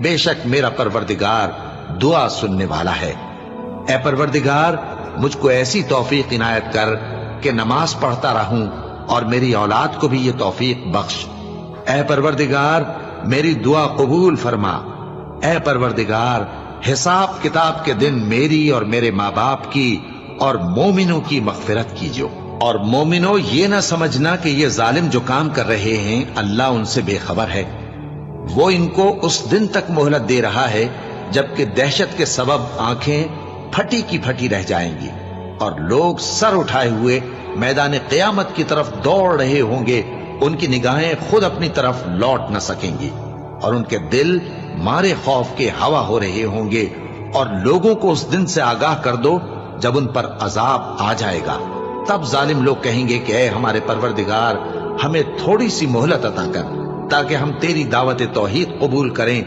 बेशक मेरा परवरदिगार दुआ सुनने वाला है। ए परवरदिगार, मुझको ऐसी तौफीक इनायत कर कि नमाज पढ़ता रहूं और मेरी औलाद को भी ये तौफीक बख्श। ए परवरदिगार, मेरी दुआ कबूल फरमा। ए परवरदिगार, हिसाब किताब के दिन मेरी और मेरे माँ बाप की और मोमिनों की मगफिरत कीजिए। और मोमिनो, ये ना समझना कि ये जालिम जो काम कर रहे हैं अल्लाह उनसे बेखबर है। वो इनको उस दिन तक मोहलत दे रहा है जबकि दहशत के सबब आंखें फटी की फटी रह जाएंगी और लोग सर उठाए हुए मैदान क़यामत की तरफ दौड़ रहे होंगे। उनकी निगाहें खुद अपनी तरफ लौट न सकेंगी और उनके दिल मारे खौफ के हवा हो रहे होंगे। और लोगों को उस दिन से आगाह कर दो जब उन पर अजाब आ जाएगा। तब जालिम लोग कहेंगे कि ऐ हमारे परवरदिगार, हमें थोड़ी सी मोहलत अता कर ताकि हम तेरी दावत तौहीद कबूल करें